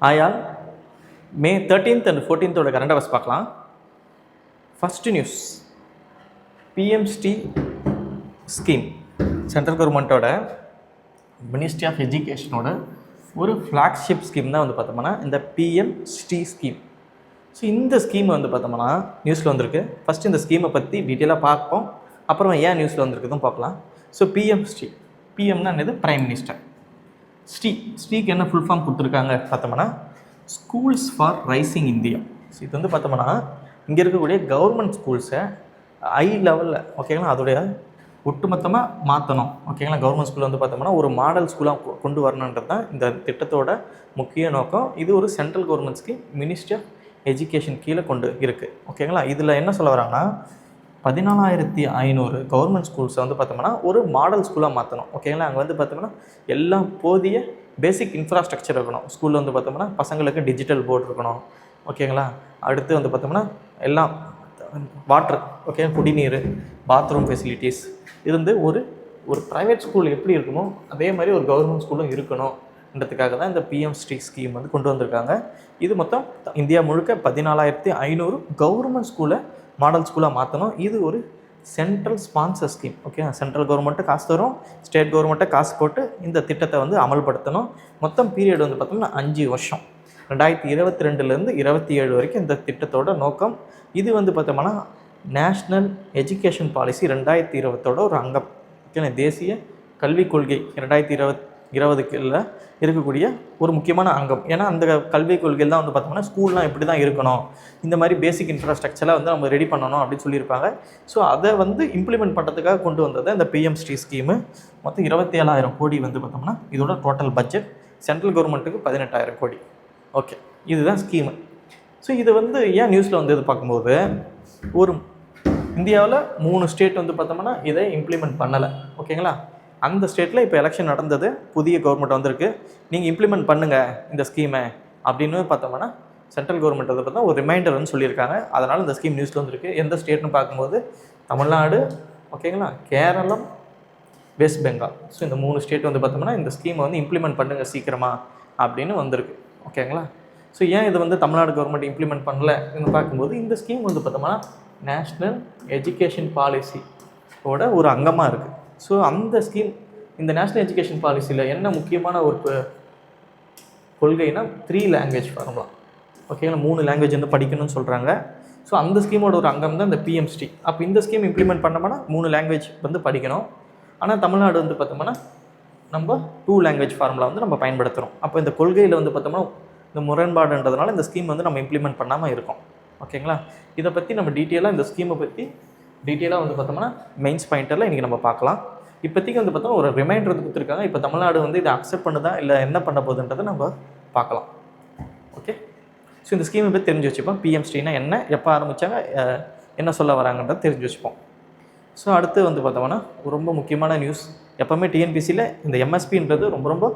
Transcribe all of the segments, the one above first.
ஆயால் மே 13th and 14th current hours பார்க்கலாம். First news, பிஎம்ஸ்டி scheme central கவர்மெண்ட்டோட மினிஸ்ட்ரி ஆஃப் எஜுகேஷனோட ஒரு ஃப்ளாக்ஷிப் ஸ்கீம் தான் வந்து பார்த்தோம்னா இந்த பிஎம்ஸ்டி ஸ்கீம். ஸோ இந்த ஸ்கீம் வந்து பார்த்தோம்னா நியூஸில் வந்திருக்கு. ஃபஸ்ட்டு இந்த ஸ்கீமை பற்றி டீட்டெயிலாக பார்ப்போம், அப்புறம் ஏன் நியூஸில் வந்திருக்குதும் பார்க்கலாம். ஸோ பிஎம்ஸ்டி, பிஎம்னா என்னது? Prime minister. ஸ்ரீக்கு என்ன ஃபுல் ஃபார்ம் கொடுத்துருக்காங்க பார்த்தோம்னா schools for rising India. So இது வந்து பார்த்தோம்னா இங்கே இருக்கக்கூடிய கவர்மெண்ட் ஸ்கூல்ஸை ஹை லெவலில் ஓகேங்களா அதோடைய ஒட்டுமொத்தமாக மாற்றணும் ஓகேங்களா. கவர்மெண்ட் ஸ்கூல் வந்து பார்த்தோம்னா ஒரு மாடல் ஸ்கூலாக கொண்டு வரணுன்றது தான் இந்த திட்டத்தோட முக்கிய நோக்கம். இது ஒரு central government scheme, ministry of education கீழே கொண்டு இருக்குது ஓகேங்களா. இதில் என்ன சொல்ல வராங்கன்னா 14,500 கவர்மெண்ட் ஸ்கூல்ஸை வந்து பார்த்தோம்னா ஒரு மாடல் ஸ்கூலாக மாற்றணும் ஓகேங்களா. அங்கே வந்து பார்த்தோம்னா எல்லாம் போதிய பேசிக் இன்ஃப்ராஸ்ட்ரக்சர் இருக்கணும். ஸ்கூலில் வந்து பார்த்தோம்னா பசங்களுக்கு டிஜிட்டல் போர்டு இருக்கணும் ஓகேங்களா. அடுத்து வந்து பார்த்தோம்னா எல்லாம் வாட்ரு ஓகே, குடிநீர், பாத்ரூம் ஃபெசிலிட்டிஸ் இருந்து ஒரு ப்ரைவேட் ஸ்கூல் எப்படி இருக்குமோ அதே மாதிரி ஒரு கவர்மெண்ட் ஸ்கூலும் இருக்கணும்ன்றதுக்காக தான் இந்த பிஎம்ஸ்டி ஸ்கீம் வந்து கொண்டு வந்திருக்காங்க. இது மொத்தம் இந்தியா முழுக்க 14,500 கவர்மெண்ட் ஸ்கூலை மாடல் ஸ்கூலாக மாற்றணும். இது ஒரு central sponsor scheme okay. Central government காசு தரும், ஸ்டேட் கவர்மெண்ட்டை காசு போட்டு இந்த திட்டத்தை வந்து அமல்படுத்தணும். மொத்தம் பீரியட் வந்து பார்த்தோம்னா 5 வருஷம், 2022லேருந்து 27 வரைக்கும் இந்த திட்டத்தோட நோக்கம். இது வந்து பார்த்தோம்னா நேஷ்னல் எஜுகேஷன் பாலிசி 2020 ஒரு அங்கம் ஓகே. தேசிய கல்விக் கொள்கை 2020 இருக்கக்கூடிய ஒரு முக்கியமான அங்கம். ஏன்னா அந்த கல்விக் கொள்கையில் தான் வந்து பார்த்தோம்னா ஸ்கூல்லாம் இப்படி தான் இருக்கணும், இந்த மாதிரி பேசிக் இன்ஃப்ராஸ்ட்ரக்சரை வந்து நம்ம ரெடி பண்ணணும் அப்படின்னு சொல்லியிருப்பாங்க. ஸோ அதை வந்து இம்ப்ளிமெண்ட் பண்ணுறதுக்காக கொண்டு வந்தது இந்த பிஎம்ஸ்டி ஸ்கீமு. மொத்தம் 27,000 கோடி வந்து பார்த்தோம்னா இதோட டோட்டல் பட்ஜெட். சென்ட்ரல் கவர்மெண்ட்டுக்கு 18,000 கோடி ஓகே. இதுதான் ஸ்கீமு. ஸோ இது வந்து ஏன் நியூஸில் வந்து இது பார்க்கும்போது ஒரு இந்தியாவில் 3 ஸ்டேட் வந்து பார்த்தோம்னா இதை இம்ப்ளிமெண்ட் பண்ணலை ஓகேங்களா. அந்த ஸ்டேட்டில் இப்போ எலெக்ஷன் நடந்தது, புதிய கவர்மெண்ட் வந்திருக்கு, நீங்கள் இம்ப்ளிமெண்ட் பண்ணுங்கள் இந்த ஸ்கீமை அப்படின்னு பார்த்தோம்னா சென்ட்ரல் கவர்மெண்ட் வந்து பார்த்தா ஒரு ரிமைண்டர்னு சொல்லியிருக்காங்க. அதனால் இந்த ஸ்கீம் நியூஸில் வந்துருக்கு. எந்த ஸ்டேட்னு பார்க்கும்போது தமிழ்நாடு ஓகேங்களா, கேரளம், வெஸ்ட் பெங்கால். ஸோ இந்த 3 ஸ்டேட் வந்து பார்த்தோம்னா இந்த ஸ்கீமை வந்து இம்ப்ளிமெண்ட் பண்ணுங்கள் சீக்கிரமாக அப்படின்னு வந்திருக்கு ஓகேங்களா. ஸோ ஏன் இது வந்து தமிழ்நாடு கவர்மெண்ட் இம்ப்ளிமெண்ட் பண்ணலன்னு பார்க்கும்போது இந்த ஸ்கீம் வந்து பார்த்தோம்னா நேஷ்னல் எஜுகேஷன் பாலிசியோட ஒரு அங்கமாக இருக்குது. ஸோ அந்த ஸ்கீம், இந்த நேஷ்னல் எஜுகேஷன் பாலிசியில் என்ன முக்கியமான ஒரு கொள்கைனா 3 லாங்குவேஜ் ஃபார்முலா ஓகேங்களா. 3 லாங்குவேஜ் வந்து படிக்கணும்னு சொல்கிறாங்க. ஸோ அந்த ஸ்கீமோட ஒரு அங்கம் தான் இந்த பிஎம்ஸ்டி. அப்போ இந்த ஸ்கீம் இம்ப்ளிமெண்ட் பண்ணோம்னா 3 லாங்குவேஜ் வந்து படிக்கணும். ஆனால் தமிழ்நாடு வந்து பார்த்தோம்னா நம்ம 2 லாங்குவேஜ் ஃபார்முலா வந்து நம்ம பயன்படுத்துகிறோம். அப்போ இந்த கொள்கையில் வந்து பார்த்தோம்னா இந்த முரண்பாடுன்றதுனால இந்த ஸ்கீம் வந்து நம்ம இம்ப்ளிமெண்ட் பண்ணாமல் இருக்கோம் ஓகேங்களா. இதை பற்றி நம்ம டீட்டெயிலாக இந்த ஸ்கீமை பற்றி டீட்டெயிலாக வந்து பார்த்தோம்னா மெயின்ஸ் பாயிண்டரில் இன்றைக்கி நம்ம பார்க்கலாம். இப்போதைக்கு வந்து பார்த்தோம்னா ஒரு ரிமைண்டர் கொடுத்துருக்காங்க. இப்போ தமிழ்நாடு வந்து இதை அக்செப்ட் பண்ணுதா இல்லை என்ன பண்ண போகுதுன்றதை நம்ம பார்க்கலாம் ஓகே. ஸோ இந்த ஸ்கீமை பற்றி தெரிஞ்சு வச்சுப்போம். பிஎம்ஸ்டினா என்ன, எப்போ ஆரம்பித்தாங்க, என்ன சொல்ல வராங்கன்றதை தெரிஞ்சு வச்சுப்போம். ஸோ அடுத்து வந்து பார்த்தோம்னா ரொம்ப முக்கியமான நியூஸ். எப்போவுமே டிஎன்பிசியில் இந்த எம்எஸ்பின்றது ரொம்ப ரொம்ப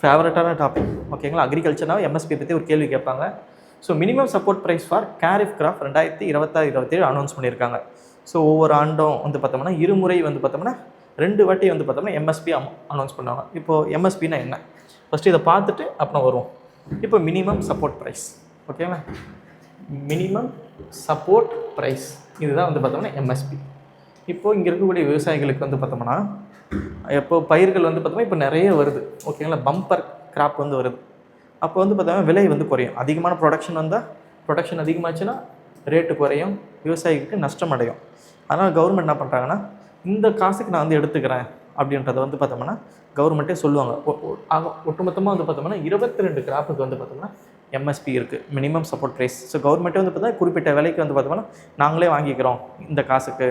ஃபேவரட்டான டாபிக் ஓகேங்களா. அக்ரிகல்ச்சர்னால் எம்எஸ்பி பற்றி ஒரு கேள்வி கேட்பாங்க. So minimum support price for kharif crop 2026-27 announce பண்ணியிருக்காங்க. ஸோ ஒவ்வொரு ஆண்டும் வந்து பார்த்தோம்னா இருமுறை வந்து பார்த்தோம்னா 2 வாட்டி வந்து பார்த்தோம்னா எம்எஸ்பி அனௌன்ஸ் பண்ணுவாங்க. இப்போது எம்எஸ்பினா என்ன ஃபஸ்ட்டு இதை பார்த்துட்டு அப்புறம் வருவோம். இப்போ மினிமம் சப்போர்ட் ப்ரைஸ் ஓகேங்களா. மினிமம் சப்போர்ட் ப்ரைஸ் இதுதான் வந்து பார்த்தோம்னா எம்எஸ்பி. இப்போது இங்கே இருக்கக்கூடிய விவசாயிகளுக்கு வந்து பார்த்தோம்னா இப்போது பயிர்கள் வந்து பார்த்தோம்னா இப்போ நிறைய வருது ஓகேங்களா. பம்பர் கிராப் வந்து வருது. அப்போ வந்து பார்த்தோம்னா விலை வந்து குறையும். அதிகமான ப்ரொடக்ஷன் அதிகமாச்சுன்னா ரேட்டு குறையும், விவசாயிகளுக்கு நஷ்டம் அடையும். அதனால் கவர்மெண்ட் என்ன பண்ணுறாங்கன்னா இந்த காசுக்கு நான் வந்து எடுத்துக்கிறேன் அப்படின்றத வந்து பார்த்தோம்னா கவர்மெண்ட்டே சொல்லுவாங்க. ஒட்டுமொத்தமாக வந்து பார்த்தோம்னா 22 கிராப்புக்கு வந்து பார்த்தோம்னா எம்எஸ்பி இருக்குது, மினிமம் சப்போர்ட் ப்ரைஸ். ஸோ கவர்மெண்ட்டே வந்து பார்த்தா குறிப்பிட்ட விலைக்கு வந்து பார்த்தோம்னா நாங்களே வாங்கிக்கிறோம் இந்த காசுக்கு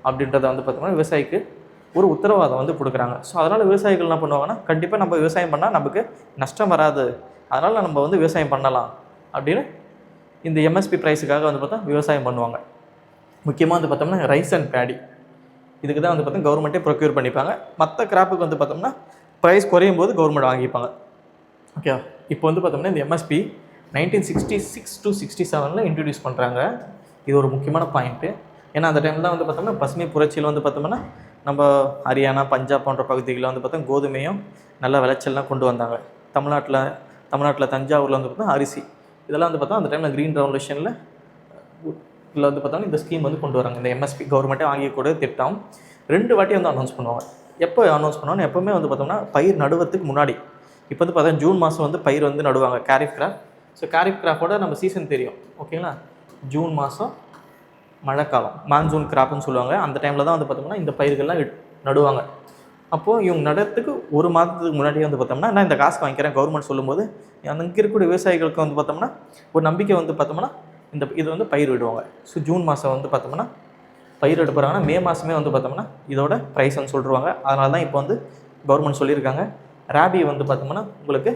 அப்படின்றத வந்து பார்த்தோம்னா விவசாயிக்கு ஒரு உத்தரவாதம் வந்து கொடுக்குறாங்க. ஸோ அதனால் விவசாயிகள் என்ன பண்ணுவாங்கன்னா கண்டிப்பாக நம்ம விவசாயம் பண்ணால் நமக்கு நஷ்டம் வராது, அதனால் நம்ம வந்து விவசாயம் பண்ணலாம் அப்படின்னு இந்த எம்எஸ்பி ப்ரைஸுக்காக வந்து பார்த்தா விவசாயம் பண்ணுவாங்க. முக்கியமாக வந்து பார்த்தோம்னா ரைஸ் அண்ட் பேடி இதுக்கு தான் வந்து பார்த்தா கவர்மெண்ட்டே ப்ரொக்யூர் பண்ணிப்பாங்க. மற்ற கிராப்புக்கு வந்து பார்த்தோம்னா ப்ரைஸ் குறையும் போது கவர்மெண்ட் வாங்கிப்பாங்க ஓகே. இப்போ வந்து பார்த்தோம்னா இந்த எம்எஸ்பி 1966-67 இன்ட்ரடியூஸ் பண்ணுறாங்க. இது ஒரு முக்கியமான பாயிண்ட்டு. ஏன்னா அந்த டைமில் தான் வந்து பார்த்தோம்னா பசுமை புரட்சியில் வந்து பார்த்தோம்னா நம்ம ஹரியானா, பஞ்சாப் போன்ற பகுதிகளில் வந்து பார்த்தோம் கோதுமையும் நல்ல விளைச்சல்லாம் கொண்டு வந்தாங்க. தமிழ்நாட்டில் தஞ்சாவூரில் வந்து பார்த்தா அரிசி இதெல்லாம் வந்து பார்த்தா அந்த டைமில் க்ரீன் ரெவல்யூஷனில் இதில் வந்து பார்த்தோன்னா இந்த ஸ்கீம் வந்து கொண்டு வராங்க. இந்த எம்எஸ்பி கவர்மெண்ட்டே வாங்கிக்கூட திட்டம் 2 வாட்டி வந்து அனௌன்ஸ் பண்ணுவாங்க. எப்போ அனௌன்ஸ் பண்ணுவாங்க? எப்போவுமே வந்து பார்த்தோம்னா பயிர் நடுவத்துக்கு முன்னாடி. இப்போ வந்து பார்த்தா ஜூன் மாதம் வந்து பயிர் வந்து நடுவாங்க காரிஃப் கிராப். ஸோ காரிஃப் கிராப்போட நம்ம சீசன் தெரியும் ஓகேங்களா. ஜூன் மாதம் மழைக்காலம் மான்சூன் கிராப்னு சொல்லுவாங்க. அந்த டைமில் தான் வந்து பார்த்தோம்னா இந்த பயிர்கள்லாம் நடுவாங்க. அப்போது இவங்க நடத்துக்கு 1 மாதத்துக்கு முன்னாடியே வந்து பார்த்தோம்னா நான் இந்த காசு வாங்கிக்கிறேன் கவர்மெண்ட் சொல்லும்போது அங்கே இருக்கக்கூடிய விவசாயிகளுக்கு வந்து பார்த்தோம்னா ஒரு நம்பிக்கை வந்து பார்த்தோம்னா இது வந்து பயிர் விடுவாங்க. ஸோ ஜூன் மாதம் வந்து பார்த்தோம்னா பயிர் எடுப்புறாங்கன்னா மே மாதமே வந்து பார்த்தோம்னா இதோட ப்ரைஸ்ன்னு சொல்லிடுவாங்க. அதனால தான் இப்போ வந்து கவர்மெண்ட் சொல்லியிருக்காங்க. ராபி வந்து பார்த்தோம்னா உங்களுக்கு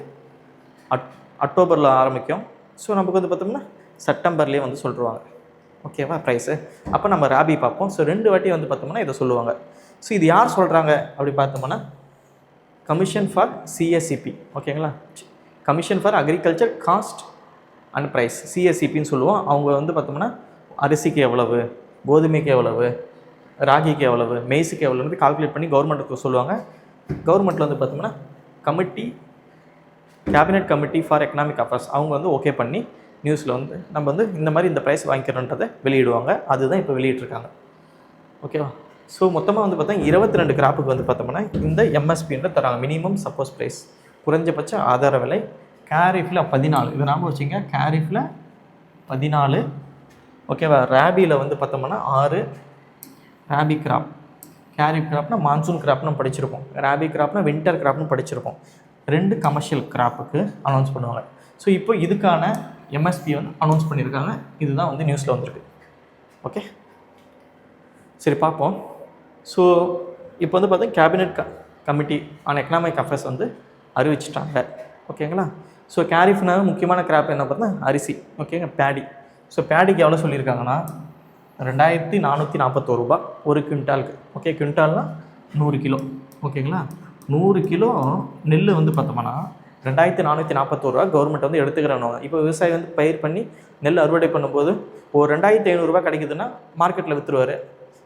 அக்டோபரில் ஆரம்பிக்கும். ஸோ நமக்கு வந்து பார்த்தோம்னா செப்டம்பர்லேயே வந்து சொல்லிடுவாங்க ஓகேவா ப்ரைஸு. அப்போ நம்ம ராபி பார்ப்போம். ஸோ 2 வாட்டி வந்து பார்த்தோம்னா இதை சொல்லுவாங்க. ஸோ இது யார் சொல்கிறாங்க அப்படி பார்த்தோம்னா கமிஷன் ஃபார் சிஎஸ்சிபி ஓகேங்களா. Commission for agriculture cost and price சிஎஸ்சிபின்னு சொல்லுவோம். அவங்க வந்து பார்த்தோம்னா அரிசிக்கு எவ்வளவு, கோதுமைக்கு எவ்வளவு, ராகிக்கு எவ்வளவு, மெய்ஸுக்கு எவ்வளவு கால்குலேட் பண்ணி கவர்மெண்ட்டுக்கு சொல்லுவாங்க. கவர்மெண்ட்டில் வந்து பார்த்தோம்னா cabinet committee for economic affairs அவங்க வந்து ஓகே பண்ணி நியூஸில் வந்து நம்ம வந்து இந்த மாதிரி இந்த ப்ரைஸ் வாங்கிக்கிறோன்றதை வெளியிடுவாங்க. அதுதான் இப்போ வெளியிட்ருக்காங்க ஓகேவா. ஸோ மொத்தமாக வந்து பார்த்தா 22 கிராப்புக்கு வந்து பார்த்தோம்னா இந்த எம்எஸ்பின்ற தராங்க. மினிமம் சப்போஸ் ப்ரைஸ் குறைஞ்சபட்ச ஆதார விலை. கேரிஃபில் 14 இது ஞாபகம் வச்சுங்க. கேரிஃபில் 14 ஓகேவா. ராபியில் வந்து பார்த்தோம்னா 6 ராபி கிராப். கேரிஃப் கிராப்னா மான்சூன் கிராப்னு படிச்சிருப்போம். ராபி கிராப்னா வின்டர் கிராப்னு படிச்சிருப்போம். 2 கமர்ஷியல் கிராப்புக்கு அனௌன்ஸ் பண்ணுவாங்க. ஸோ இப்போ இதுக்கான எம்எஸ்பி வந்து அனௌன்ஸ் பண்ணியிருக்காங்க. இதுதான் வந்து நியூஸில் வந்திருக்கு ஓகே. சரி பார்ப்போம். ஸோ இப்போ வந்து பார்த்தா cabinet committee on economic affairs வந்து அறிவிச்சிட்டாங்க ஓகேங்களா. ஸோ கேரிஃப்னால முக்கியமான கிராப் என்ன பார்த்தா அரிசி ஓகேங்க. பேடி. ஸோ பேடிக்கு எவ்வளோ சொல்லியிருக்காங்கன்னா 2441 ரூபா ஒரு குவிண்டாலுக்கு ஓகே. குவிண்டால்னால் 100 கிலோ ஓகேங்களா. 100 கிலோ நெல் வந்து பார்த்தோம்னா 2441 ரூபா கவர்மெண்ட் வந்து எடுத்துக்கிறோம். இப்போ விவசாயி வந்து பயிர் பண்ணி நெல் அறுவடை பண்ணும்போது ஒரு 2500 ரூபா கிடைக்குதுன்னா மார்க்கெட்டில் விற்றுருவார்.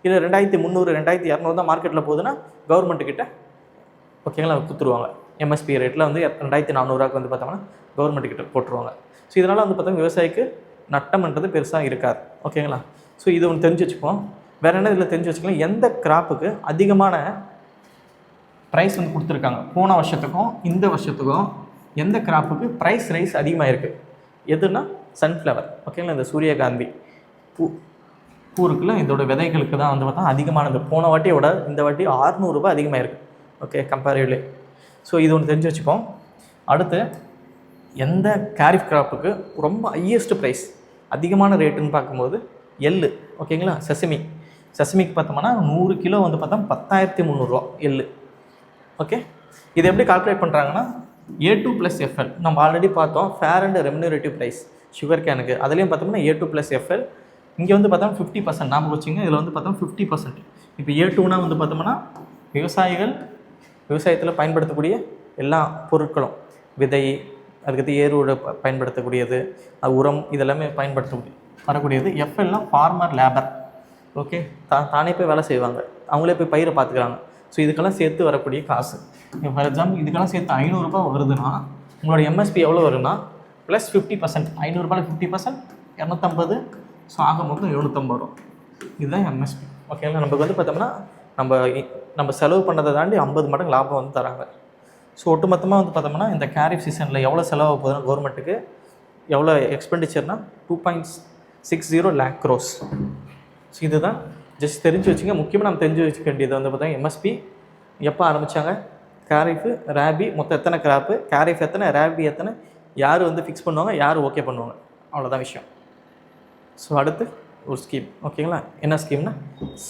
இல்லை 2300 2200 தான் மார்க்கெட்டில் போகுதுன்னா கவர்மெண்ட்டுக்கிட்ட ஓகேங்களா கொடுத்துருவாங்க. எம்எஸ்பி ரேட்டில் வந்து 2400 வந்து பார்த்தோம்னா கவர்மெண்ட்டுக்கிட்ட போட்டுருவாங்க. ஸோ இதனால் வந்து பார்த்தோம்னா விவசாயிக்கு நட்டம்ன்றது பெருசாக இருக்காது ஓகேங்களா. ஸோ இது ஒன்று தெரிஞ்சு வச்சுப்போம். வேறு என்ன இதில் தெரிஞ்சு வச்சுக்கலாம், எந்த கிராப்புக்கு அதிகமான ப்ரைஸ் வந்து கொடுத்துருக்காங்க போன வருஷத்துக்கும் இந்த வருஷத்துக்கும் எந்த கிராப்புக்கு ப்ரைஸ் ரைஸ் அதிகமாக இருக்குது எதுனா சன்ஃப்ளவர் ஓகேங்களா. இந்த சூரியகாந்தி பூ இருக்குல்ல இதோட விதைகளுக்கு தான் வந்து பார்த்தா அதிகமானது. போன வாட்டியோட இந்த வாட்டி 600 ரூபா அதிகமாக இருக்குது ஓகே கம்பேரிவ்லி. ஸோ இது ஒன்று தெரிஞ்சு வச்சுப்போம். அடுத்து எந்த கேரிஃப் கிராப்புக்கு ரொம்ப ஹையஸ்ட் ப்ரைஸ் அதிகமான ரேட்டுன்னு பார்க்கும்போது எள்ளு ஓகேங்களா. செசமிக்கு பார்த்தோம்னா 100 கிலோ வந்து பார்த்தா 10,300 ரூபா எள்ளு ஓகே. இது எப்படி கால்குலேட் பண்ணுறாங்கன்னா A2 + FL நம்ம ஆல்ரெடி பார்த்தோம். ஃபேர் அண்ட் ரெம்யூனரேட்டிவ் ப்ரைஸ் சுகர் கேனுக்கு அதுலேயும் பார்த்தோம்னா A2 + FL. இங்கே வந்து பார்த்தோம்னா 50% நாம் வச்சுங்க. இதில் வந்து பார்த்தோம்னா 50%. இப்போ A2னா வந்து பார்த்தோம்னா விவசாயத்தில் பயன்படுத்தக்கூடிய எல்லா பொருட்களும் விதை அதுக்கடுத்து ஏரோடு பயன்படுத்தக்கூடியது உரம் இதெல்லாமே வரக்கூடியது. எஃப்எல்லாம் ஃபார்மர் லேபர் ஓகே. தானே போய் வேலை செய்வாங்க, அவங்களே போய் பயிரை பார்த்துக்கிறாங்க. ஸோ இதுக்கெல்லாம் சேர்த்து வரக்கூடிய காசு. ஃபார் எக்ஸாம்பிள் இதுக்கெல்லாம் சேர்த்து 500 ரூபா வருதுன்னா உங்களோட எம்எஸ்பி எவ்வளோ வரும்னா ப்ளஸ் 50%. 500 ரூபாயில் 50% 250. ஸோ ஆக மொத்தம் 750 வரும். இதுதான் எம்எஸ்பி ஓகேங்களா. நமக்கு வந்து பார்த்தோம்னா நம்ம செலவு பண்ணதை தாண்டி 50 மடங்கு லாபம் வந்து தராங்க. ஸோ ஒட்டுமொத்தமாக வந்து பார்த்தோம்னா இந்த கேரிஃப் சீசனில் எவ்வளோ செலவாக போகுதுன்னா கவர்மெண்ட்டுக்கு எவ்வளோ எக்ஸ்பெண்டிச்சர்னால் 2.60 lakh crores. ஸோ இதுதான் ஜஸ்ட் தெரிஞ்சு வச்சுங்க. முக்கியமாக நம்ம தெரிஞ்சு வச்சுக்க வேண்டியது வந்து பார்த்தா எம்எஸ்பி எப்போ ஆரம்பித்தாங்க, கேரிஃபு ராபி மொத்தம் எத்தனை கிராப்பு, கேரிஃப் எத்தனை, ராபி எத்தனை, யார் வந்து ஃபிக்ஸ் பண்ணுவாங்க, யார் ஓகே பண்ணுவாங்க, அவ்வளோதான் விஷயம். ஸோ அடுத்து ஒரு ஸ்கீம் ஓகேங்களா. என்ன ஸ்கீம்னா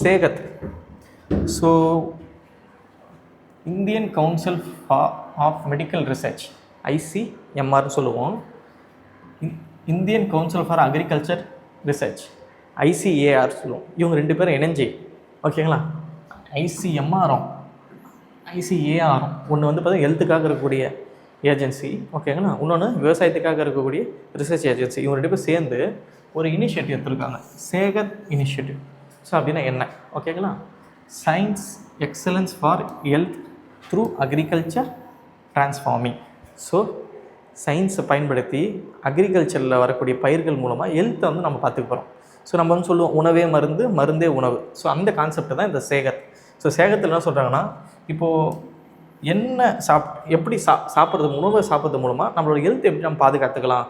சேகத். So Indian council of medical research ICMRன்னு சொல்லுவோம். Indian council for agriculture research ICAR சொல்லுவோம். இவங்க 2 பேரும் இணைஞ்சி ஓகேங்களா. ICMRம் ICARம் ஒன்று வந்து பார்த்தா ஹெல்த்துக்காக இருக்கக்கூடிய ஏஜென்சி ஓகேங்களா. இன்னொன்று விவசாயத்துக்காக இருக்கக்கூடிய ரிசர்ச் ஏஜென்சி. இவங்க 2 பேரும் சேர்ந்து ஒரு இனிஷியேட்டிவ் எடுத்துருக்காங்க, சேகத் இனிஷியேட்டிவ். ஸோ அப்படின்னா என்ன ஓகேங்களா, science excellence for health through agriculture transforming. So சயின்ஸை பயன்படுத்தி அக்ரிகல்ச்சரில் வரக்கூடிய பயிர்கள் மூலமாக ஹெல்த்தை வந்து நம்ம பார்த்துக்க போகிறோம். ஸோ நம்ம வந்து சொல்லுவோம் உணவே மருந்து, மருந்தே உணவு. ஸோ அந்த கான்செப்ட் தான் இந்த சேகர். ஸோ சேகத்தில் என்ன சொல்கிறாங்கன்னா, இப்போது என்ன எப்படி சாப்பிட்றது, உணவை சாப்பிட்றது மூலமாக நம்மளோட ஹெல்த் எப்படி நம்ம பாதுகாத்துக்கலாம்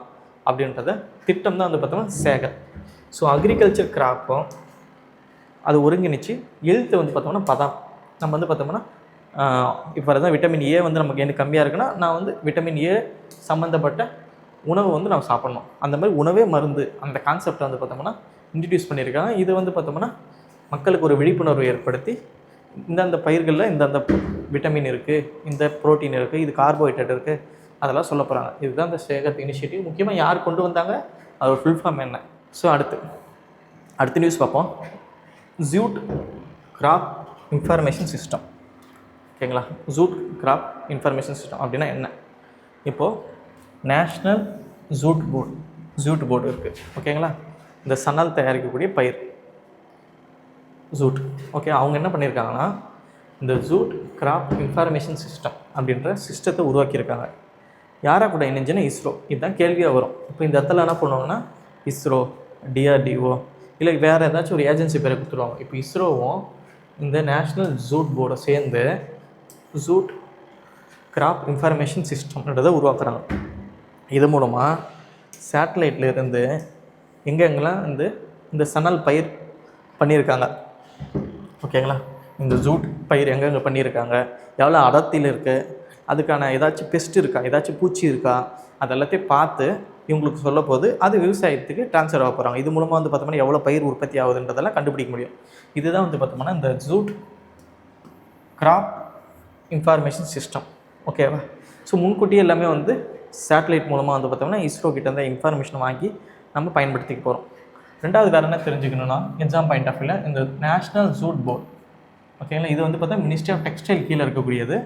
அப்படின்றத திட்டம் தான் வந்து பார்த்தோம்னா சேகர். ஸோ அக்ரிகல்ச்சர் கிராப்பும் அது ஒருங்கிணைச்சு ஹெல்த்தை வந்து பார்த்தோம்னா நம்ம வந்து பார்த்தோம்னா இப்போ தான் விட்டமின் ஏ வந்து நமக்கு எனக்கு கம்மியாக இருக்குன்னா நான் வந்து விட்டமின் ஏ சம்மந்தப்பட்ட உணவு வந்து நம்ம சாப்பிட்ணும். அந்த மாதிரி உணவே மருந்து அந்த கான்செப்டை வந்து பார்த்தோம்னா இன்ட்ரடியூஸ் பண்ணியிருக்காங்க. இது வந்து பார்த்தோம்னா மக்களுக்கு ஒரு விழிப்புணர்வு ஏற்படுத்தி இந்தந்த பயிர்களில் இந்தந்த விட்டமின் இருக்குது, இந்த ப்ரோட்டீன் இருக்குது, இது கார்போஹைட்ரேட் இருக்குது, அதெல்லாம் சொல்ல போகிறாங்க. இதுதான் இந்த சேகர் இனிஷியேட்டிவ். முக்கியமாக யார் கொண்டு வந்தாங்க, அதோட ஃபுல் ஃபார்ம் என்ன. ஸோ அடுத்த நியூஸ் பார்ப்போம். Jute crop information system. ஓகேங்களா, ஜூட் கிராப் இன்ஃபர்மேஷன் சிஸ்டம் அப்படின்னா என்ன? இப்போது நேஷ்னல் ஜூட் போர்டு இருக்குது. ஓகேங்களா, இந்த சணல் தயாரிக்கக்கூடிய பயிர் ஜூட். ஓகே, அவங்க என்ன பண்ணியிருக்காங்கன்னா இந்த ஜூட் கிராப் இன்ஃபர்மேஷன் சிஸ்டம் அப்படின்ற சிஸ்டத்தை உருவாக்கியிருக்காங்க. யாராக கூட இணைஞ்சுன்னா இஸ்ரோ. இதுதான் கேள்வியாக வரும். இப்போ இந்த இடத்துல என்ன பண்ணுவாங்கன்னா இஸ்ரோ, டிஆர்டிஓ இல்லை வேறு ஏதாச்சும் ஒரு ஏஜென்சி பேரை கொடுத்துருவாங்க. இப்போ இஸ்ரோவும் இந்த நேஷ்னல் ஜூட் போர்டை சேர்ந்து ஜூட் கிராப் இன்ஃபர்மேஷன் சிஸ்டம்ன்றதை உருவாக்குறாங்க. இது மூலமாக சேட்டலைட்டில் இருந்து எங்கெங்கெல்லாம் இந்த சணல் பயிர் பண்ணியிருக்காங்க, ஓகேங்களா, இந்த ஜூட் பயிர் எங்கெங்கே பண்ணியிருக்காங்க, எவ்வளோ அடர்த்தியில் இருக்குது, அதுக்கான ஏதாச்சும் பெஸ்ட் இருக்கா, ஏதாச்சும் பூச்சி இருக்கா, அதெல்லாத்தையும் பார்த்து இவங்களுக்கு சொல்ல போது அது விவசாயத்துக்கு ட்ரான்ஸ்ஃபர் ஆக போகிறாங்க. இது மூலமாக வந்து பார்த்தோம்னா எவ்வளோ பயிர் உற்பத்தி ஆகுதுன்றதெல்லாம் கண்டுபிடிக்க முடியும். இதுதான் வந்து பார்த்தோம்னா இந்த ஜூட் கிராப் இன்ஃபர்மேஷன் சிஸ்டம். ஓகேவா? ஸோ முன்கூட்டியே எல்லாமே வந்து சேட்டலைட் மூலமாக வந்து பார்த்தோம்னா இஸ்ரோ கிட்ட இருந்த இன்ஃபர்மேஷன் வாங்கி நம்ம பயன்படுத்திக்க போகிறோம். ரெண்டாவது வேறு என்ன தெரிஞ்சுக்கணுன்னா, எக்ஸாம் பாயிண்ட் ஆஃப் வியூவில் இந்த நேஷ்னல் ஜூட் போர்டு, ஓகேங்களா, இது வந்து பார்த்தா மினிஸ்ட்ரி ஆஃப் டெக்ஸ்டைல் கீழே இருக்கக்கூடியது.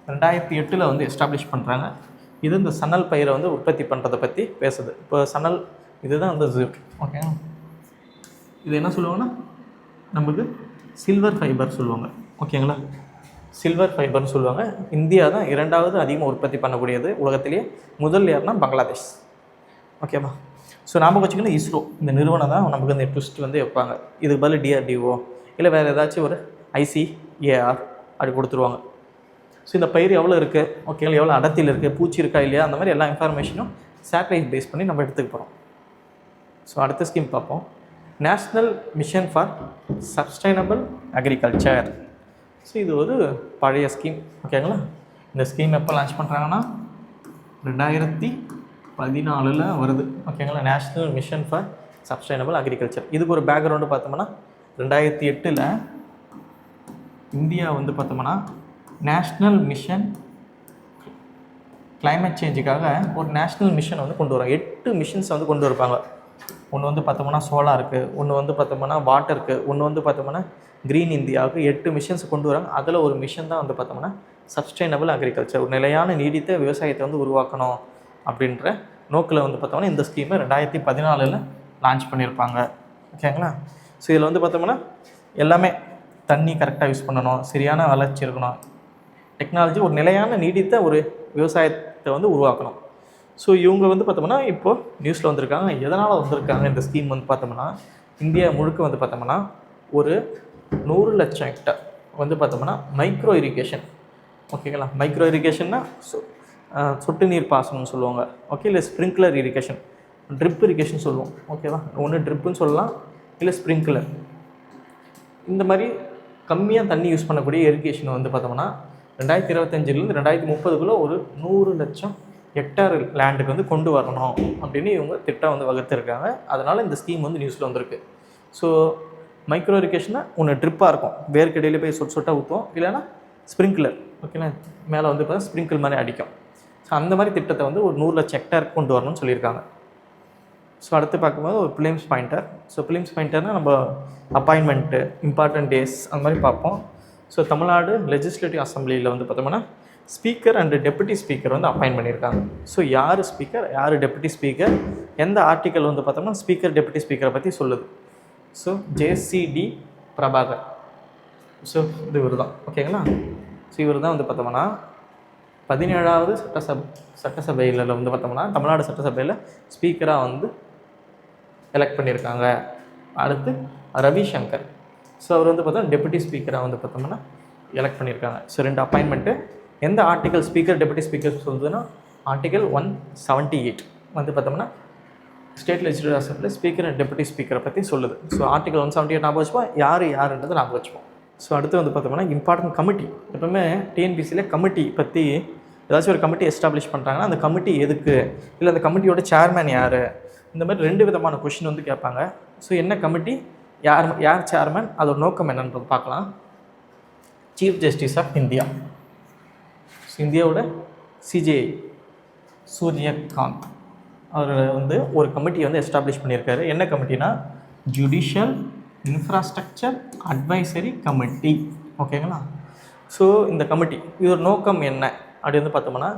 2008 வந்து எஸ்டாப்ளிஷ் பண்ணுறாங்க. இது இந்த சணல் பயிரை வந்து உற்பத்தி பண்ணுறதை பற்றி பேசுது. இப்போ சணல் இதுதான் வந்து ஜூட். ஓகேங்களா, இது என்ன சொல்லுவாங்கன்னா நமக்கு சில்வர் ஃபைபர் சொல்லுவாங்க. ஓகேங்களா, சில்வர் ஃபைபர்னு சொல்லுவாங்க. இந்தியா தான் 2வது அதிகமாக உற்பத்தி பண்ணக்கூடியது உலகத்திலேயே. முதல் யாருன்னா பங்களாதேஷ். ஓகேவா? ஸோ நாம் வச்சுக்கணும் இஸ்ரோ இந்த நிறுவனம் தான் நமக்கு இந்த ட்விஸ்ட் வந்து வைப்பாங்க. இதுக்கு பதில் டிஆர்டிஓ இல்லை வேறு ஏதாச்சும் ஒரு ஐசிஏஆர் அப்படி கொடுத்துருவாங்க. ஸோ இந்த பயிர் எவ்வளோ இருக்குது, ஓகேங்களா, எவ்வளோ அடர்த்தியில் இருக்குது, பூச்சி இருக்கா இல்லையா, அந்த மாதிரி எல்லா இன்ஃபர்மேஷனும் சேட்டலைட் பேஸ் பண்ணி நம்ம எடுத்துக்க போகிறோம். ஸோ அடுத்த ஸ்கீம் பார்ப்போம். National mission for sustainable agriculture. So இது ஒரு பழைய ஸ்கீம். ஓகேங்களா, இந்த ஸ்கீம் எப்போ லான்ச் பண்ணுறாங்கன்னா 2014 வருது. ஓகேங்களா, national mission for sustainable agriculture. இதுக்கு ஒரு பேக்ரவுண்டு பார்த்தோம்னா 2008 இந்தியா வந்து பார்த்தோம்னா நேஷ்னல் மிஷன் கிளைமேட் சேஞ்சுக்காக ஒரு நேஷ்னல் மிஷன் வந்து கொண்டு வராங்க. 8 மிஷன்ஸ் வந்து கொண்டு வருவாங்க. ஒன்று வந்து பார்த்தோம்னா சோலாருக்கு, ஒன்று வந்து பார்த்தோம்னா வாட்டருக்கு, ஒன்று வந்து பார்த்தோம்னா க்ரீன் இந்தியாவுக்கு 8 மிஷன்ஸ் கொண்டு வராங்க. அதில் ஒரு மிஷன் தான் வந்து பார்த்தோம்னா சஸ்டைனபிள் அக்ரிகல்ச்சர், ஒரு நிலையான நீடித்த விவசாயத்தை வந்து உருவாக்கணும் அப்படின்ற நோக்கில் வந்து பார்த்தோம்னா இந்த ஸ்கீமை 2014 லான்ச் பண்ணியிருப்பாங்க. ஓகேங்களா, ஸோ இதில் வந்து பார்த்தோம்னா எல்லாமே தண்ணி கரெக்டாக யூஸ் பண்ணணும், சரியான வளர்ச்சி இருக்கணும், டெக்னாலஜி, ஒரு நிலையான நீடித்த ஒரு விவசாயத்தை வந்து உருவாக்கணும். ஸோ இவங்க வந்து பார்த்தோம்னா இப்போது நியூஸில் வந்திருக்காங்க. எதனால் வந்திருக்காங்க இந்த ஸ்கீம் வந்து பார்த்தோம்னா, இந்தியா முழுக்க வந்து பார்த்தோம்னா ஒரு 100 லட்சம் ஹெக்டர் வந்து பார்த்தோம்னா மைக்ரோ இரிகேஷன். ஓகேங்களா, மைக்ரோ இரிகேஷன்னா சொட்டு நீர் பாசனம்னு சொல்லுவாங்க. ஓகே, இல்லை ஸ்ப்ரிங்க்லர் இரிகேஷன், ட்ரிப் இரிகேஷன் சொல்லுவோம். ஓகேவா, ஒன்று ட்ரிப்புன்னு சொல்லலாம், இல்லை ஸ்ப்ரிங்க்லர். இந்த மாதிரி கம்மியாக தண்ணி யூஸ் பண்ணக்கூடிய இரிகேஷன் வந்து பார்த்தோம்னா 2025 2030 ஒரு 100 லட்சம் ஹெக்டார் லேண்டுக்கு வந்து கொண்டு வரணும் அப்படின்னு இவங்க திட்டம் வந்து வகுத்துருக்காங்க. அதனால் இந்த ஸ்கீம் வந்து நியூஸில் வந்திருக்கு. ஸோ மைக்ரோ இரிகேஷனாக ஒன்று ட்ரிப்பாக இருக்கும், வேர்க்கடையில் போய் சொட்டாக ஊற்றுவோம், இல்லைன்னா ஸ்ப்ரிங்க்லர். ஓகேங்களா, மேலே வந்து பார்த்தா ஸ்ப்ரிங்கிள் மாதிரி அடிக்கும். ஸோ அந்த மாதிரி திட்டத்தை வந்து ஒரு 100 லட்சம் ஹெக்டாருக்கு கொண்டு வரணும்னு சொல்லியிருக்காங்க. ஸோ அடுத்து பார்க்கும்போது ஒரு பிலிம்ஸ் பாயிண்டர். ஸோ பிலிம்ஸ் பாயிண்டர்னால் நம்ம அப்பாயின்மெண்ட்டு, இம்பார்ட்டன்ட் டேஸ் அந்த மாதிரி பார்ப்போம். ஸோ தமிழ்நாடு லெஜிஸ்லேட்டிவ் அசம்பிளியில் வந்து பார்த்தோம்னா ஸ்பீக்கர் அண்டு டெப்யூட்டி ஸ்பீக்கர் வந்து அப்பாயின்ட் பண்ணியிருக்காங்க. ஸோ யார் ஸ்பீக்கர், யார் டெப்யூட்டி ஸ்பீக்கர், எந்த ஆர்டிக்கல் வந்து பார்த்தோம்னா ஸ்பீக்கர் டெப்யூட்டி ஸ்பீக்கரை பற்றி சொல்லுது. So JCD Prabhakar. ஸோ இது இவர் தான். ஓகேங்களா, ஸோ இவர் தான் வந்து பார்த்தோம்னா 17வது சட்டசபையில் வந்து பார்த்தோம்னா தமிழ்நாடு சட்டசபையில் ஸ்பீக்கராக வந்து எலெக்ட் பண்ணியிருக்காங்க. அடுத்து ரவிசங்கர், ஸோ அவர் வந்து பார்த்தா டெபுட்டி ஸ்பீக்கராக வந்து பார்த்தோம்னா எலெக்ட் பண்ணியிருக்காங்க. So 2 appointment. எந்த ஆர்டிகல் ஸ்பீக்கர் டெபுட்டி ஸ்பீக்கர் சொல்லுதுன்னா ஆர்டிகல் 178 வந்து பார்த்தோம்னா state legislative assembly speaker and deputy ஸ்பீக்கரை பற்றி சொல்லுது. ஸோ ஆர்டிகல் 178 ஞாபகம் வச்சுப்போம், யாருன்றதை ஞாபகம் வச்சுப்போம். ஸோ அடுத்து வந்து பார்த்தோம்னா இம்பார்ட்டன்ட் கமிட்டி. எப்பவுமே டிஎன்பிசியில் கமிட்டி பற்றி ஏதாச்சும் ஒரு கமிட்டி எஸ்டாப்ளிஷ் பண்ணுறாங்கன்னா அந்த கமிட்டி எதுக்கு, இல்லை அந்த கமிட்டியோட சேர்மேன் யார், இந்த மாதிரி 2 விதமான கொஷின் வந்து கேட்பாங்க. ஸோ என்ன கமிட்டி, யார் சேர்மேன், அதோட நோக்கம் என்னன்றது பார்க்கலாம். சீஃப் ஜஸ்டிஸ் ஆஃப் இந்தியா, இந்தியாவோட சிஜேஐ சூரியகாந்த் அவர் வந்து ஒரு கமிட்டியை வந்து எஸ்டாப்ளிஷ் பண்ணியிருக்காரு. என்ன கமிட்டினா ஜுடிஷியல் இன்ஃப்ராஸ்ட்ரக்சர் அட்வைசரி கமிட்டி. ஓகேங்களா? ஸோ இந்த கமிட்டி இதோட நோக்கம் என்ன அப்படி வந்து பார்த்தோம்னா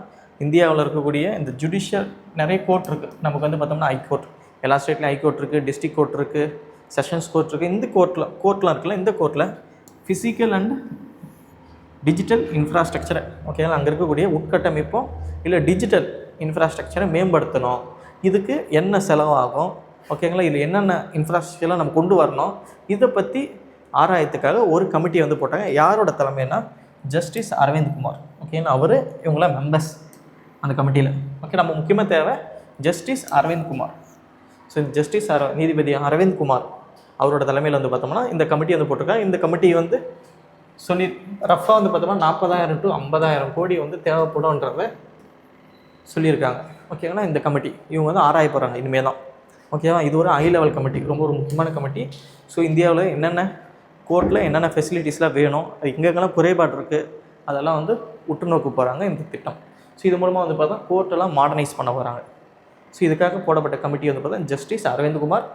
இந்தியாவில் இருக்கக்கூடிய இந்த ஜுடிஷியல் நிறைய கோர்ட் இருக்குது. நமக்கு வந்து பார்த்தோம்னா ஹைகோர்ட், எல்லா ஸ்டேட்லையும் ஹைகோர்ட் இருக்குது, டிஸ்ட்ரிக்ட் கோர்ட் இருக்குது, செஷன்ஸ் கோர்ட் இருக்குது. இந்த கோர்ட்லாம் இருக்குல்ல, இந்த கோர்ட்டில் ஃபிசிக்கல் அண்ட் டிஜிட்டல் இன்ஃப்ராஸ்ட்ரக்சரை, ஓகேங்களா, அங்கே இருக்கக்கூடிய உட்கட்டமைப்போம் இல்லை டிஜிட்டல் இன்ஃப்ராஸ்ட்ரக்சரை மேம்படுத்தணும். இதுக்கு என்ன செலவாகும், ஓகேங்களா, இதில் என்னென்ன இன்ஃப்ராஸ்ட்ரக்சர்லாம் நம்ம கொண்டு வரணும், இதை பற்றி ஆராயத்துக்காக ஒரு கமிட்டியை வந்து போட்டாங்க. யாரோட தலைமைன்னா ஜஸ்டிஸ் அரவிந்த் குமார். ஓகேங்களா, அவர் இவங்களாம் மெம்பர்ஸ் அந்த கமிட்டியில். ஓகே, நம்ம முக்கியமாக தேவை justice Aravind Kumar. So justice நீதிபதி அரவிந்த் குமார் அவரோட தலைமையில் வந்து பார்த்தோம்னா இந்த கமிட்டி வந்து போட்டிருக்காங்க. இந்த கமிட்டி வந்து சொல்லி ரஃபாக வந்து பார்த்தோம்னா 40,000 to 50,000 கோடி வந்து தேவைப்படும்ன்றத சொல்லியிருக்காங்க. ஓகேங்களா, இந்த கமிட்டி இவங்க வந்து ஆராய போகிறாங்க இனிமேல் தான். ஓகேவா, இது ஒரு ஹை லெவல் கமிட்டி, ரொம்ப ஒரு முக்கியமான கமிட்டி. ஸோ இந்தியாவில் என்னென்ன கோர்ட்டில் என்னென்ன ஃபெசிலிட்டிஸ்லாம் வேணும், அது எங்கெங்கெல்லாம் குறைபாடு இருக்குது, அதெல்லாம் வந்து உற்று நோக்க போகிறாங்க இந்த திட்டம். ஸோ இது மூலமாக வந்து பார்த்தா கோர்ட்டெல்லாம் மாடர்னைஸ் பண்ண போகிறாங்க. ஸோ இதுக்காக போடப்பட்ட கமிட்டி வந்து பார்த்தா justice Aravind Kumar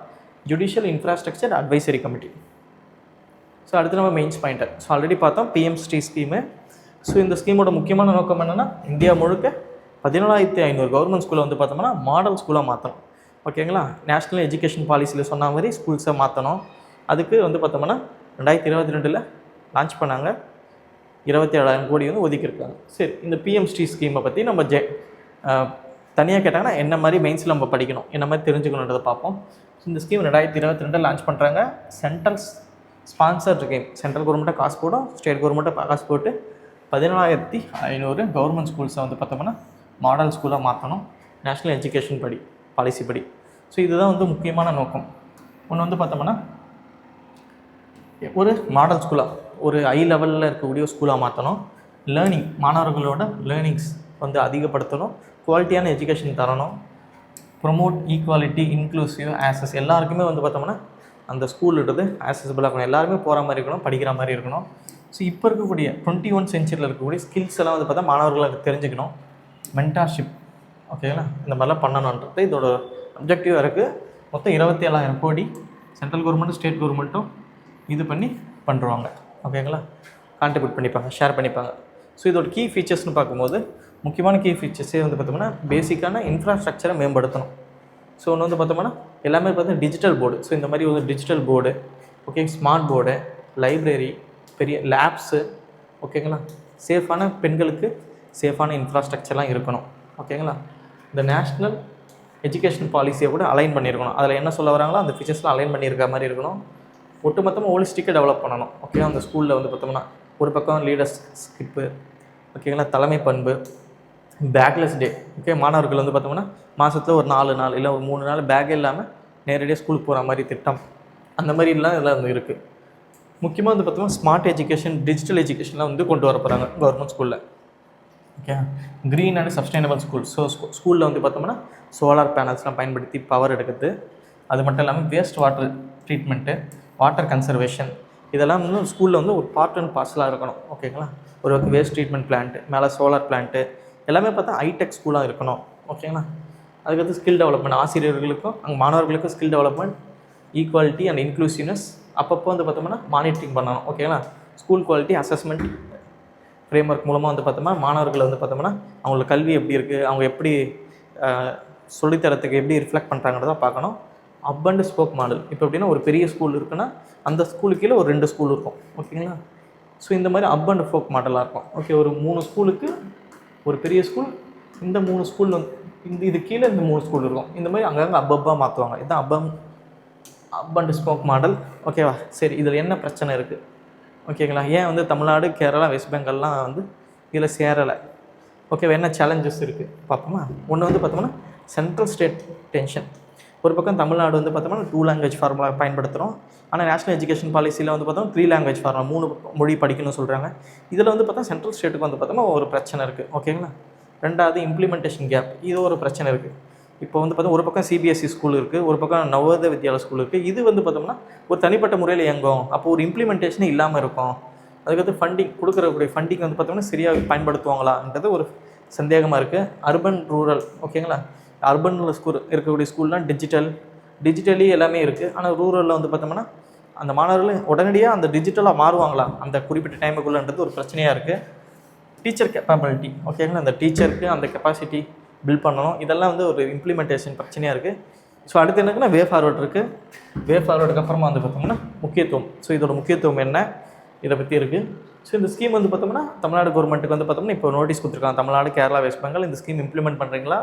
judicial infrastructure advisory committee. So அடுத்து நம்ம மெயின்ஸ் பாயிண்டர். ஸோ ஆல்ரெடி பார்த்தோம் பிஎம்ஸ்டி ஸ்கீமு. ஸோ இந்த ஸ்கீமோட முக்கியமான நோக்கம் என்னென்னா இந்தியா முழுக்க 17,500 கவர்மெண்ட் ஸ்கூலை வந்து பார்த்தோம்னா மாடல் ஸ்கூலாக மாற்றணும். ஓகேங்களா, நேஷ்னல் எஜுகேஷன் பாலிசியில் சொன்ன மாதிரி ஸ்கூல்ஸை மாற்றணும். அதுக்கு வந்து பார்த்தோம்னா 2022 லான்ச் பண்ணாங்க. 27,000 கோடி வந்து ஒதுக்கியிருக்காங்க. சரி, இந்த பிஎம்ஸ்டி ஸ்கீமை பற்றி நம்ம தனியாக கேட்டாங்கன்னா என்ன மாதிரி மெயின்ஸில் நம்ம படிக்கணும், என்ன மாதிரி தெரிஞ்சுக்கணுன்றதை பார்ப்போம். இந்த ஸ்கீம் 2022 லான்ச் பண்ணுறாங்க. சென்ட்ரல் ஸ்பான்சர்ட் ஸ்கீம், சென்ட்ரல் கவர்மெண்ட்டை காசு போடும், ஸ்டேட் கவர்மெண்ட்டை காசு போட்டு 17,500 கவர்மெண்ட் ஸ்கூல்ஸை வந்து பார்த்தோம்னா மாடல் ஸ்கூலாக மாற்றணும் நேஷ்னல் எஜுகேஷன் பாலிசி படி. ஸோ இதுதான் வந்து முக்கியமான நோக்கம். ஒன்று வந்து பார்த்தோம்னா ஒரு மாடல் ஸ்கூலாக ஒரு ஹை லெவலில் இருக்கக்கூடிய ஸ்கூலாக மாற்றணும். லேர்னிங், மாணவர்களோட லேர்னிங்ஸ் வந்து அதிகப்படுத்தணும். குவாலிட்டியான எஜுகேஷன் தரணும். ப்ரொமோட் ஈக்குவாலிட்டி இன்க்ளூசிவ் ஆக்சஸ், எல்லாருக்குமே வந்து பார்த்தோம்னா அந்த ஸ்கூல்ன்றது ஆக்சஸபிளாக இருக்கணும், எல்லாருமே போகிற மாதிரி இருக்கணும், படிக்கிற மாதிரி இருக்கணும். ஸோ இப்போ இருக்கக்கூடிய 21 சென்ச்சுரியில் இருக்கக்கூடிய ஸ்கில்ஸ் எல்லாம் வந்து பார்த்தா மாணவர்களுக்கு தெரிஞ்சுக்கணும். மென்டார்ஷிப், ஓகேங்களா, இந்த மாதிரிலாம் பண்ணணுன்றது இதோட அப்ஜெக்டிவாக இருக்குது. மொத்தம் 27,000 கோடி சென்ட்ரல் கவர்மெண்ட்டும் ஸ்டேட் கவர்மெண்ட்டும் இது பண்ணி பண்ணுறாங்க. ஓகேங்களா, கான்ட்ரிபியூட் பண்ணிப்பாங்க, ஷேர் பண்ணிப்பாங்க. ஸோ இதோட கீ ஃபீச்சர்ஸ்னு பார்க்கும்போது முக்கியமான கீ ஃபீச்சர்ஸே வந்து பார்த்தோம்னா பேசிக்கான இன்ஃப்ராஸ்ட்ரக்சரை மேம்படுத்தணும். ஸோ ஒன்று வந்து பார்த்தோம்னா எல்லாமே பார்த்தா டிஜிட்டல் போர்டு. ஸோ இந்த மாதிரி ஒரு digital board, okay, smart board, library, பெரிய லேப்ஸு, ஓகேங்களா, சேஃபான பெண்களுக்கு சேஃபான இன்ஃப்ராஸ்ட்ரக்சர்லாம் இருக்கணும். ஓகேங்களா, இந்த நேஷ்னல் எஜுகேஷன் பாலிசியை கூட அலைன் பண்ணியிருக்கணும். அதில் என்ன சொல்ல வராங்களோ அந்த ஃபீச்சர்ஸ்லாம் அலைன் பண்ணியிருக்க மாதிரி இருக்கணும். ஒட்டுமொத்தமாக ஹோலிஸ்டிக்காக டெவலப் பண்ணணும். ஓகே, அந்த ஸ்கூலில் வந்து பார்த்தோம்னா ஒரு பக்கம் லீடர்ஸ் ஸ்கிப்பு, ஓகேங்களா, தலைமை பண்பு, பேக்லெஸ் டே. ஓகே, மாணவர்கள் வந்து பார்த்தோம்னா மாதத்தில் ஒரு 4 நாள் இல்லை ஒரு 3 நாள் பேக்கே இல்லாமல் நேரடியாக ஸ்கூலுக்கு போகிற மாதிரி திட்டம், அந்த மாதிரிலாம் இதெல்லாம் வந்து இருக்குது. முக்கியமாக வந்து பார்த்தோம்னா ஸ்மார்ட் எஜுகேஷன், டிஜிட்டல் எஜுகேஷன்லாம் வந்து கொண்டு வர போகிறாங்க கவர்மெண்ட் ஸ்கூலில். Okay, green and sustainable school. So ஸ்கூலில் வந்து பார்த்தோம்னா சோலார் பேனல்ஸ்லாம் பயன்படுத்தி பவர் எடுக்கிறது, அது மட்டும் இல்லாமல் waste water treatment, water conservation, இதெல்லாம் வந்து ஸ்கூலில் வந்து ஒரு பார்ட் அண்ட் பார்சலாக இருக்கணும். ஓகேங்களா, ஒரு வேஸ்ட் ட்ரீட்மெண்ட் பிளான்ட்டு, மேலே சோலார் பிளான்ட்டு, எல்லாமே பார்த்தா ஹைடெக் ஸ்கூலாக இருக்கணும். ஓகேங்களா, அதுக்கடுத்து ஸ்கில் டெவலப்மெண்ட், ஆசிரியர்களுக்கும் அங்கே மாணவர்களுக்கும் skill development, equality and inclusiveness அப்பப்போ வந்து பார்த்தோம்னா மானிட்டரிங் பண்ணணும். ஓகேங்களா, school quality assessment frame work மூலமாக வந்து பார்த்தோம்னா மாணவர்களை வந்து பார்த்தோம்னா அவங்களோட கல்வி எப்படி இருக்குது, அவங்க எப்படி சொல்லித்தரத்துக்கு எப்படி ரிஃப்ளெக்ட் பண்ணுறாங்கிறத பார்க்கணும். Up and spoke model. இப்போ எப்படின்னா ஒரு பெரிய ஸ்கூல் இருக்குன்னா அந்த ஸ்கூலுக்கு கீழே ஒரு 2 ஸ்கூல் இருக்கும். ஓகேங்களா, ஸோ இந்த மாதிரி அப் அண்ட் ஸ்போக் மாடலாக இருக்கும். ஓகே, ஒரு 3 ஸ்கூலுக்கு ஒரு பெரிய ஸ்கூல், இந்த 3 ஸ்கூல் வந்து இது கீழே இந்த 3 ஸ்கூல் இருக்கும். இந்த மாதிரி அங்கங்கே அப்பப்பா மாற்றுவாங்க. இதுதான் அப் அண்ட் ஸ்போக் மாடல். ஓகேவா? சரி, இதில் என்ன பிரச்சனை இருக்குது? ஓகேங்களா? ஏன் வந்து தமிழ்நாடு, கேரளா, வெஸ்ட் பெங்கால்லாம் வந்து இதில் சேரலை? ஓகேவா? என்ன சேலஞ்சஸ் இருக்குது பார்ப்போமா? ஒன்று வந்து பார்த்தோம்னா சென்ட்ரல் ஸ்டேட் டென்ஷன். ஒரு பக்கம் தமிழ்நாடு வந்து பார்த்தோம்னா 2 லாங்குவேஜ் ஃபார்முலா பயன்படுத்துகிறோம். ஆனால் நேஷனல் எஜுகேஷன் பாலிசியில் வந்து பார்த்தோம்னா 3 லாங்குவேஜ் ஃபார்முலா, 3 மொழி படிக்கணும்னு சொல்கிறாங்க. இதில் வந்து பார்த்தா சென்ட்ரல் ஸ்டேட்டுக்கு வந்து பார்த்தோம்னா ஒரு பிரச்சனை இருக்குது. ஓகேங்களா? ரெண்டாவது இம்ப்ளிமெண்டேஷன் கேப், இது ஒரு பிரச்சனை இருக்குது. இப்போ வந்து பார்த்தா ஒரு பக்கம் சிபிஎஸ்சி ஸ்கூல் இருக்குது, ஒரு பக்கம் நவோதய வித்யாலயா ஸ்கூல் இருக்குது. இது வந்து பார்த்தோம்னா ஒரு தனிப்பட்ட முறையில் இயங்கும். அப்போ ஒரு இம்ப்ளிமெண்டேஷனே இல்லாமல் இருக்கும். அதுக்கடுத்து ஃபண்டிங் கொடுக்குறக்கூடிய ஃபண்டிங் வந்து பார்த்தோம்னா சரியாக பயன்படுத்துவாங்களான்றது ஒரு சந்தேகமாக இருக்குது. Urban, rural. ஓகேங்களா? அர்பனில் இருக்கக்கூடிய ஸ்கூல்லாம் டிஜிட்டலி எல்லாமே இருக்குது. ஆனால் ரூரலில் வந்து பார்த்தோம்னா அந்த மாணவர்கள் உடனடியாக அந்த டிஜிட்டலாக மாறுவாங்களா அந்த குறிப்பிட்ட டைமுக்குள்ளன்றது ஒரு பிரச்சனையாக இருக்குது. Teacher capability. ஓகேங்களா? அந்த டீச்சருக்கு அந்த கெப்பாசிட்டி பில்ட் பண்ணணும். இதெல்லாம் வந்து ஒரு இம்ப்ளிமெண்டேஷன் பிரச்சனையாக இருக்குது. ஸோ அடுத்து என்னக்குன்னா வே ஃபார்வர்ட் இருக்குது. வே ஃபார்வர்டுக்கு அப்புறமா வந்து பார்த்தோம்னா முக்கியத்துவம். ஸோ இதோட முக்கியத்துவம் என்ன, இதை பற்றி இருக்குது. ஸோ இந்த ஸ்கீம் வந்து பார்த்தோம்னா தமிழ்நாடு கவர்மெண்ட்டுக்கு வந்து பார்த்தோம்னா இப்போ நோட்டீஸ் கொடுத்துருக்காங்க. தமிழ்நாடு, கேரளா, வெஸ்ட் பெங்கால் இந்த ஸ்கீம் இம்ப்ளிமெண்ட் பண்ணுறீங்களா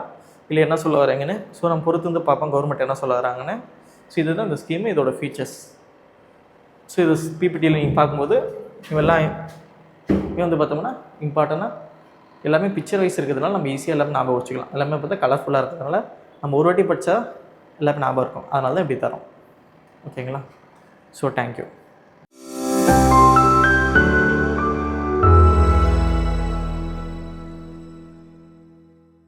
இல்லை என்ன சொல்ல வராங்கன்னு. ஸோ நம்ம பொறுத்து வந்து பார்ப்போம் கவர்மெண்ட் என்ன சொல்ல வராங்கன்னு. ஸோ இதுதான் இந்த ஸ்கீமு, இதோட ஃபீச்சர்ஸ். ஸோ இது பிபிடியில் நீங்கள் பார்க்கும்போது இவெல்லாம் வந்து பார்த்தோம்னா இம்பார்ட்டண்ட்டாக எல்லாமே பிக்சர் வைஸ் இருக்கிறதுனால நம்ம ஈஸியாக எல்லாமே ஞாபகம் வச்சுக்கலாம். எல்லாமே பார்த்தா கலர்ஃபுல்லாக இருக்கிறதுனால நம்ம ஒரு வாட்டி படித்தா எல்லாமே ஞாபகம் இருக்கும். அதனால தான் இப்படி தரோம். ஓகேங்களா? So thank you.